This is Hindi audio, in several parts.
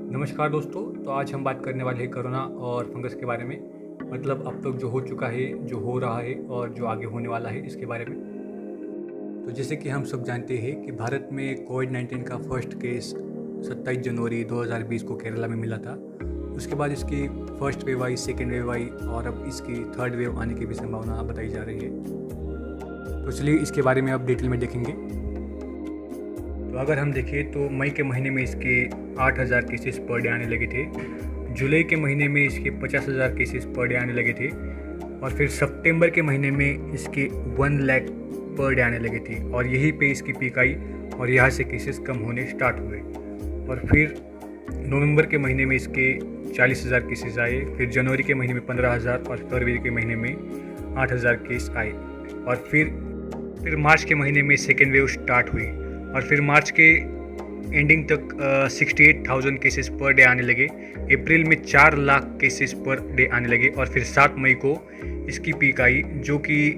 नमस्कार दोस्तों। तो आज हम बात करने वाले हैं कोरोना और फंगस के बारे में। मतलब अब तक जो हो चुका है, जो हो रहा है और जो आगे होने वाला है इसके बारे में। तो जैसे कि हम सब जानते हैं कि भारत में कोविड-19 का फर्स्ट केस 27 जनवरी 2020 को केरला में मिला था। उसके बाद इसकी फर्स्ट वेव आई, सेकेंड वेव आई और अब इसकी थर्ड वेव आने की भी संभावना बताई जा रही है। तो चलिए इसके बारे में अब डिटेल में देखेंगे। तो अगर हम देखें तो मई के महीने में इसके 8,000 केसेस पर डे आने लगे थे। जुलाई के महीने में इसके 50,000 केसेस पर डे आने लगे थे और फिर सितंबर के महीने में इसके 1 लाख पर डे आने लगे थे और यहीं पे इसकी पीक आई और यहाँ से केसेस कम होने स्टार्ट हुए। और फिर नवंबर के महीने में इसके 40,000 केसेस आए, फिर जनवरी के महीने में 15,000 और फरवरी के महीने में 8,000 केस आए और फिर मार्च के महीने में सेकेंड वेव स्टार्ट हुई और फिर मार्च के एंडिंग तक 68,000 केसेस पर डे आने लगे। अप्रैल में 4 लाख केसेस पर डे आने लगे और फिर 7 मई को इसकी पीक आई जो कि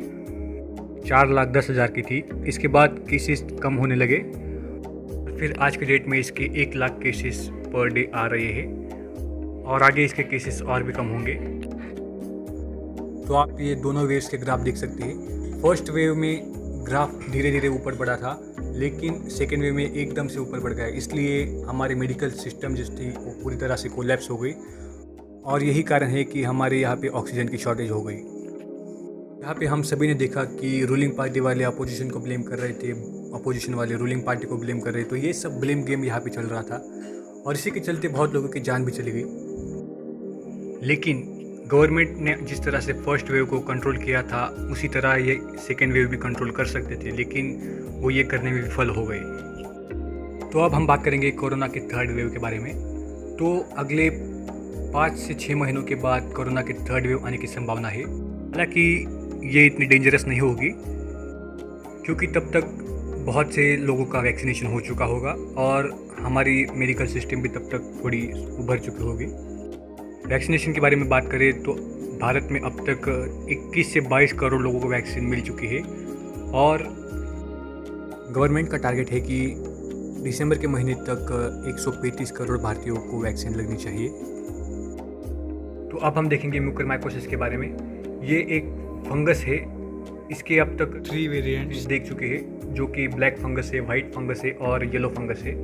4,10,000 की थी। इसके बाद केसेस कम होने लगे। फिर आज के डेट में इसके 1 लाख केसेस पर डे आ रहे हैं और आगे इसके केसेस और भी कम होंगे। तो आप ये दोनों वेव्स के ग्राफ देख सकते हैं। फर्स्ट वेव में ग्राफ धीरे धीरे ऊपर बढ़ा था, लेकिन सेकेंड वेव में एकदम से ऊपर बढ़ गया, इसलिए हमारी मेडिकल सिस्टम जो थी वो पूरी तरह से कोलैप्स हो गई और यही कारण है कि हमारे यहाँ पे ऑक्सीजन की शॉर्टेज हो गई। यहाँ पे हम सभी ने देखा कि रूलिंग पार्टी वाले अपोजिशन को ब्लेम कर रहे थे, अपोजिशन वाले रूलिंग पार्टी को ब्लेम कर रहे थे। तो ये सब ब्लेम गेम यहाँ पे चल रहा था और इसी के चलते बहुत लोगों की जान भी चली गई। लेकिन गवर्नमेंट ने जिस तरह से फर्स्ट वेव को कंट्रोल किया था उसी तरह ये सेकेंड वेव भी कंट्रोल कर सकते थे, लेकिन वो ये करने में विफल हो गए। तो अब हम बात करेंगे कोरोना के थर्ड वेव के बारे में। तो अगले 5 से 6 महीनों के बाद कोरोना के थर्ड वेव आने की संभावना है। हालांकि ये इतनी डेंजरस नहीं होगी क्योंकि तब तक बहुत से लोगों का वैक्सीनेशन हो चुका होगा और हमारी मेडिकल सिस्टम भी तब तक थोड़ी उभर चुकी होगी। वैक्सीनेशन के बारे में बात करें तो भारत में अब तक 21 से 22 करोड़ लोगों को वैक्सीन मिल चुकी है और गवर्नमेंट का टारगेट है कि दिसंबर के महीने तक 135 करोड़ भारतीयों को वैक्सीन लगनी चाहिए। तो अब हम देखेंगे म्यूकरमाइकोसिस के बारे में। ये एक फंगस है। इसके अब तक 3 वेरिएंट्स देख चुके हैं जो कि ब्लैक फंगस है, वाइट फंगस है और येलो फंगस है।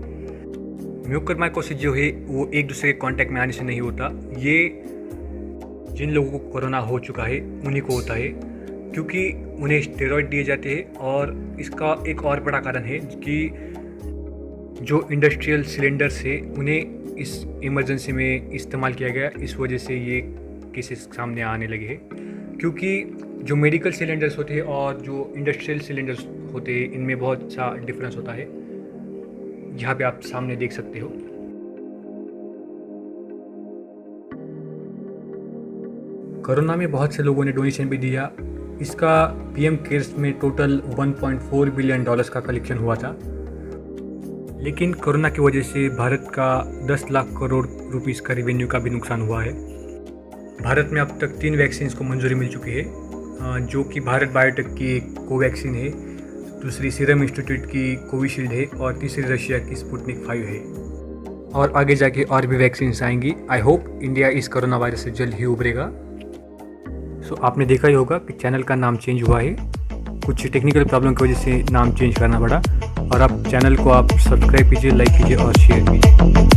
म्यूकरमाइकोसिस जो है वो एक दूसरे के कांटेक्ट में आने से नहीं होता। ये जिन लोगों को कोरोना हो चुका है उन्हीं को होता है क्योंकि उन्हें स्टेरॉइड दिए जाते हैं और इसका एक और बड़ा कारण है कि जो इंडस्ट्रियल सिलेंडर्स है उन्हें इस इमरजेंसी में इस्तेमाल किया गया, इस वजह से ये केसेस सामने आने लगे हैं। क्योंकि जो मेडिकल सिलेंडर्स होते हैं और जो इंडस्ट्रियल सिलेंडर्स होते हैं इनमें बहुत सा डिफरेंस होता है। यहाँ पे आप सामने देख सकते हो। कोरोना में बहुत से लोगों ने डोनेशन भी दिया। इसका पीएम केयर्स में टोटल $1.4 बिलियन का कलेक्शन हुआ था। लेकिन कोरोना की वजह से भारत का 10 लाख करोड़ रुपीस का रेवेन्यू का भी नुकसान हुआ है। भारत में अब तक 3 वैक्सीन को मंजूरी मिल चुकी है जो कि भारत बायोटेक की कोवैक्सीन है, दूसरी सीरम इंस्टीट्यूट की कोविशील्ड है और तीसरी रशिया की स्पुतनिक 5 है और आगे जाके और भी वैक्सीन आएंगी। आई होप इंडिया इस कोरोना वायरस से जल्द ही उभरेगा। सो आपने देखा ही होगा कि चैनल का नाम चेंज हुआ है, कुछ टेक्निकल प्रॉब्लम की वजह से नाम चेंज करना पड़ा और आप चैनल को आप सब्सक्राइब कीजिए, लाइक कीजिए और शेयर कीजिए।